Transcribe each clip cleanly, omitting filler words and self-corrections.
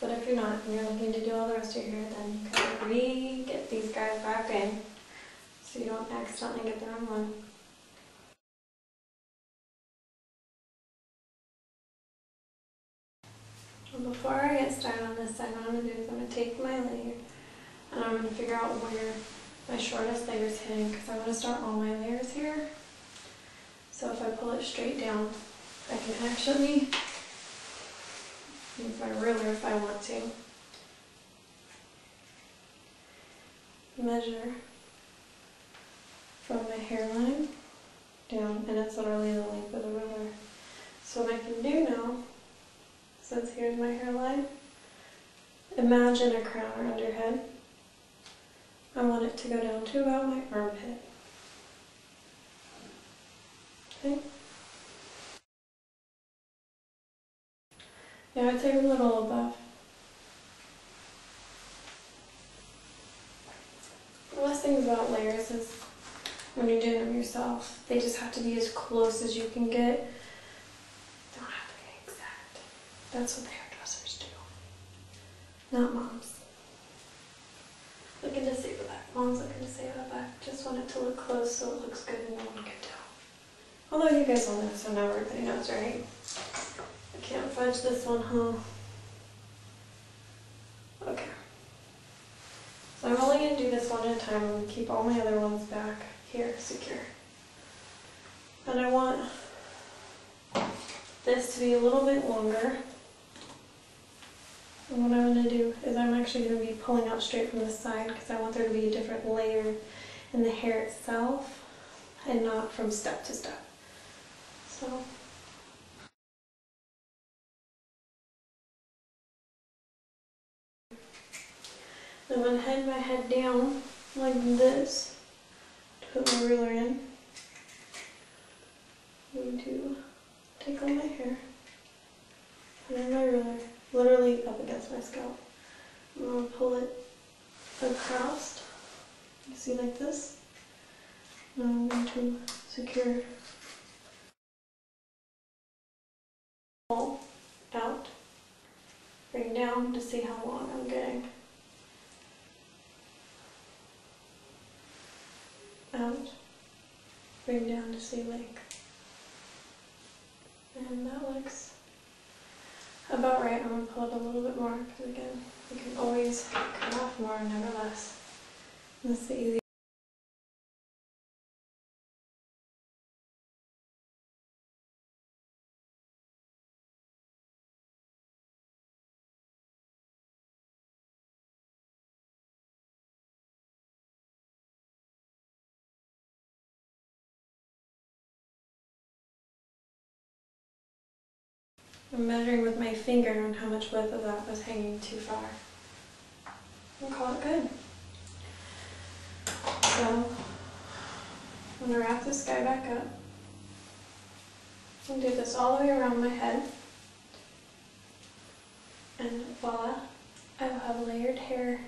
But if you're not, and you're looking to do all the rest of your hair, then you can get these guys back in so you don't accidentally get the wrong one. Before I get started on this side, what I'm going to do is I'm going to take my layer and I'm going to figure out where my shortest layer is hitting, because I want to start all my layers here. So if I pull it straight down, I can actually use my ruler if I want to. Measure from my hairline down, and it's literally the length of the ruler. So what I can do now, since here's my hairline, imagine a crown around your head. I want it to go down to about my armpit. Okay? Yeah, I'd say a little above. The best thing about layers is when you're doing them yourself, they just have to be as close as you can get. They don't have to be exact. That's what the hairdressers do. Not moms. Looking to save it back. Mom's looking to save it back. Just want it to look close so it looks good and no one can tell. Although you guys all know, so now everybody knows, right? I can't fudge this one, huh? Okay. So I'm only going to do this one at a time. I'm going to keep all my other ones back here secure. And I want this to be a little bit longer. And what I'm going to do is I'm actually going to be pulling out straight from the side because I want there to be a different layer in the hair itself and not from step to step. So I'm going to head my head down like this, put my ruler in. I'm going to take all my hair, put in my ruler, literally up against my scalp. I'm going to pull it across, you see, like this. Now I'm going to secure all out, bring down to see how long I'm getting. Out, bring down to see length. And that looks about right. I'm going to pull it a little bit more because again, you can always cut off more, never less. That's the easy. I'm measuring with my finger on how much width of that was hanging too far. And call it good. So, I'm going to wrap this guy back up. And do this all the way around my head. And voila, I will have layered hair.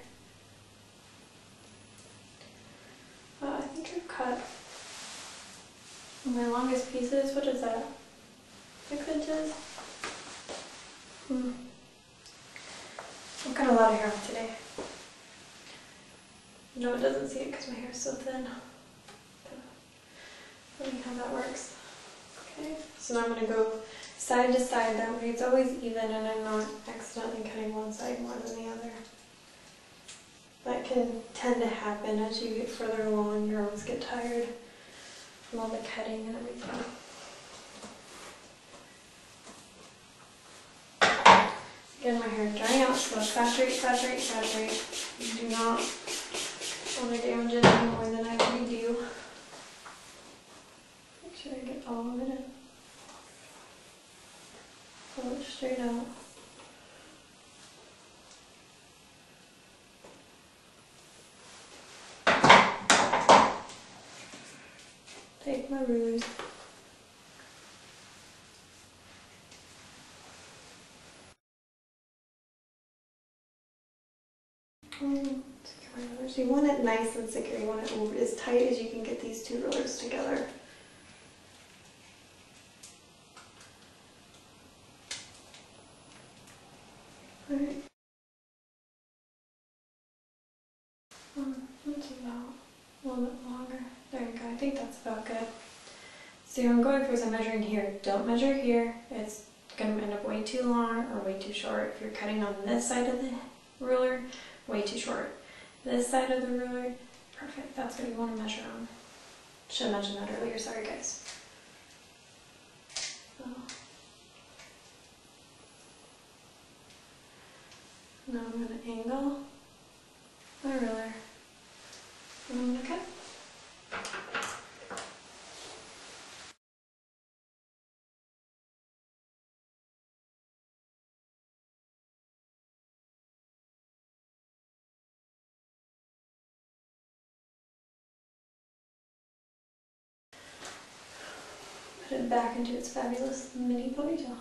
I think I've cut my longest pieces. What is that? 6 inches? I've got a lot of hair on today. No, it doesn't see it because my hair is so thin. Funny how that works. Okay, so now I'm going to go side to side. That way it's always even and I'm not accidentally cutting one side more than the other. That can tend to happen as you get further along. Your arms get tired from all the cutting and everything. Again, my hair drying out, so saturate, saturate, saturate. You do not want to damage it any more than I already do. Make sure I get all of it in. Pull it straight out. Take my rulers. Secure my rulers. You want it nice and secure. You want it as tight as you can get these two rulers together. Alright. that's about good. So I'm going for some measuring here. Don't measure here. It's going to end up way too long or way too short. If you're cutting on this side of the ruler, way too short. This side of the ruler, perfect. That's what you want to measure on. Should have mentioned that earlier. Sorry, guys. So, now I'm going to angle my ruler. And I'm going to cut. Put it back into its fabulous mini ponytail.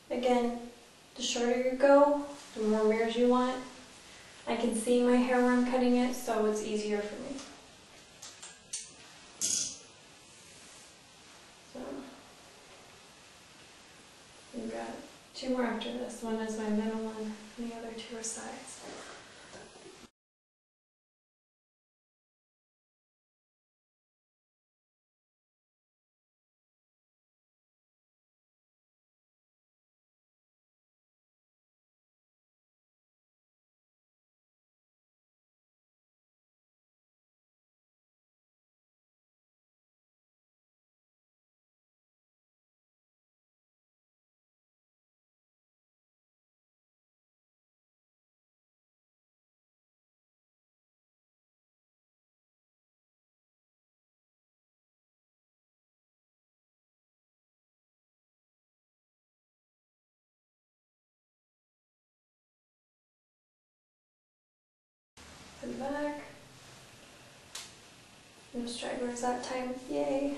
Again, the shorter you go, the more mirrors you want. I can see my hair where I'm cutting it, so it's easier for me. So, we've got 2 more after this. One is my middle one, and the other 2 are sides. Put it back. No stragglers that time, yay.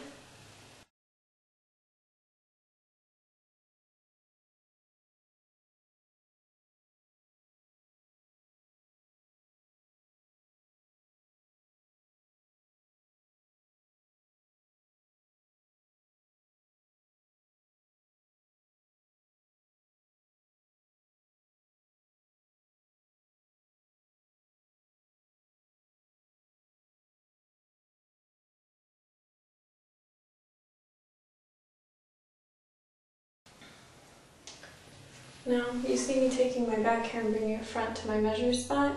Now, you see me taking my back hair and bringing it front to my measure spot.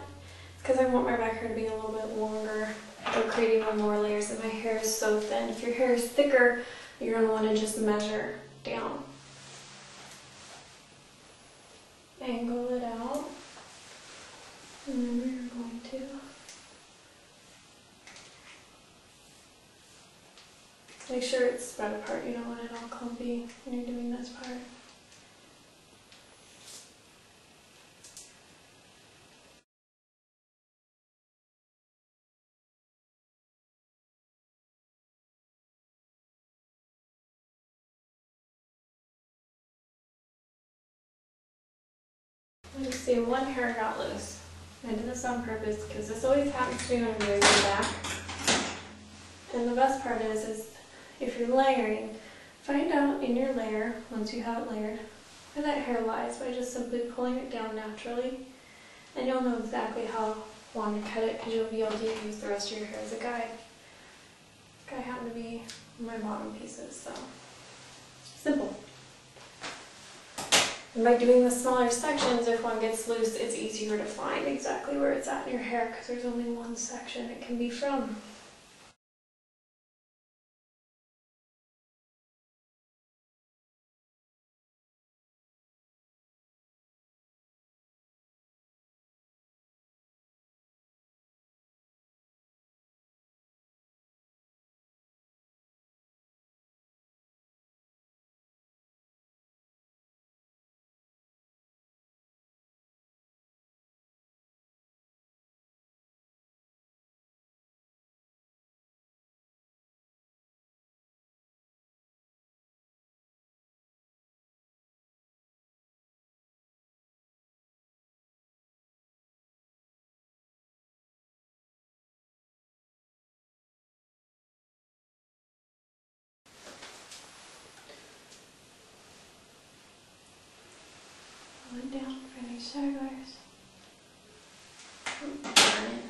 It's because I want my back hair to be a little bit longer, or creating more layers, and my hair is so thin. If your hair is thicker, you're going to want to just measure down. Angle it out, and then we're going to make sure it's spread apart. You don't want it all clumpy when you're doing this part. Let's see, one hair got loose. I did this on purpose because this always happens to me when I'm doing my back. And the best part is if you're layering, find out in your layer, once you have it layered, where that hair lies by just simply pulling it down naturally. And you'll know exactly how long to cut it because you'll be able to use the rest of your hair as a guide. This guy happened to be my bottom pieces, so simple. And by doing the smaller sections, if one gets loose, it's easier to find exactly where it's at in your hair because there's only one section it can be from. Pulling down for any stragglers. Darn it.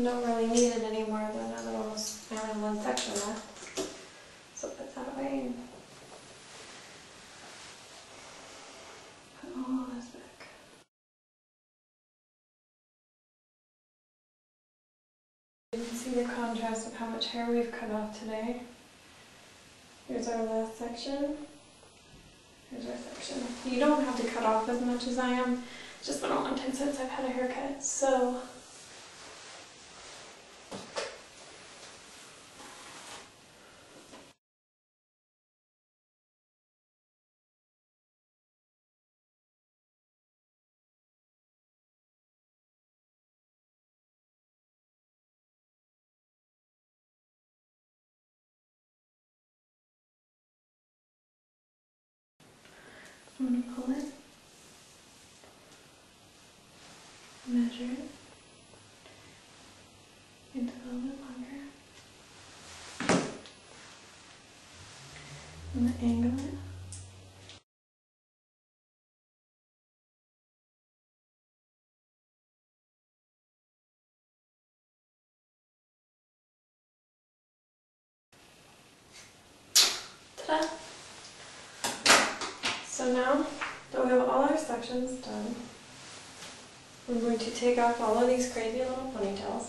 don't really need it anymore, then I almost only one section left. So put that away and put all this back. You can see the contrast of how much hair we've cut off today. Here's our last section. Here's our section. You don't have to cut off as much as I am. It's just been a long time since I've had a haircut, so I'm going to pull it, measure it, into a little bit longer, and then angle it. Ta-da! So now that we have all our sections done, we're going to take off all of these crazy little ponytails.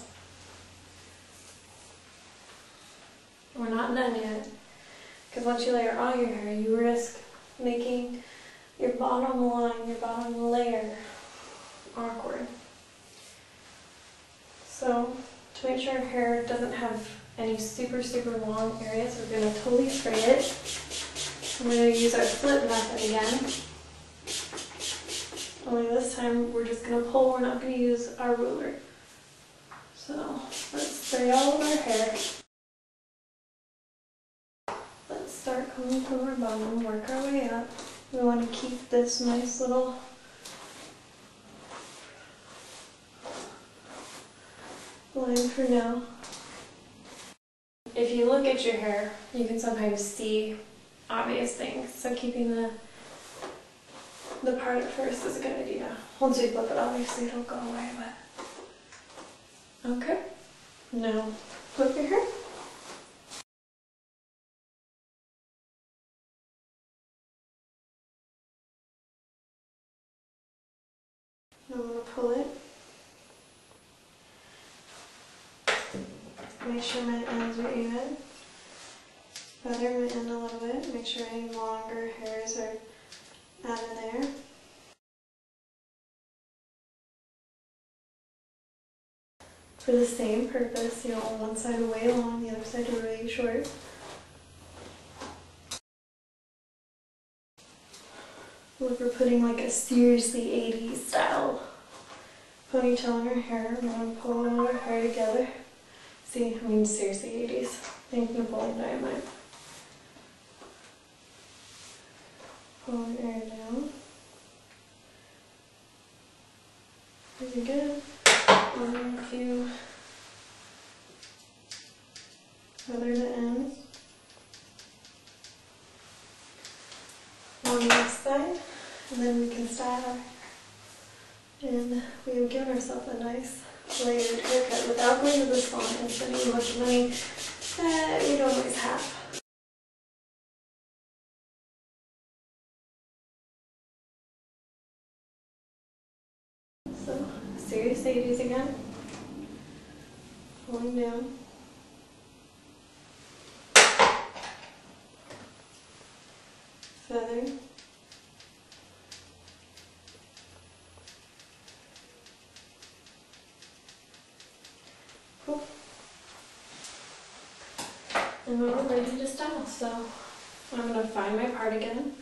We're not done yet, because once you layer all your hair, you risk making your bottom line, your bottom layer, awkward. So to make sure our hair doesn't have any super long areas, we're going to totally spray it. We're going to use our flip method again. Only this time we're just going to pull, we're not going to use our ruler. So let's spray all of our hair. Let's start coming from our bottom, work our way up. We want to keep this nice little line for now. If you look at your hair, you can sometimes see obvious things, so keeping the part at first is a good idea. Once we flip it, obviously it'll go away, but okay. Now flip your hair. Now I'm going to pull it. Make sure my ends are even. Feather my end a little bit. Make sure any longer hairs are out of there. For the same purpose, you want one side way long, the other side really short. Look, we're putting like a seriously 80s style ponytail in her hair. We're going to pull all our hair together. See, I mean seriously 80s. Think Napoleon Dynamite. Pull your hair down. Very good. I'm going to feather the ends on this side, and then we can style our hair. And we have given ourselves a nice layered haircut without going to the salon and spending as much money that we don't always have. So, serious 80s again. Pulling down. Feather. Cool. And we're ready to style. So I'm going to find my part again.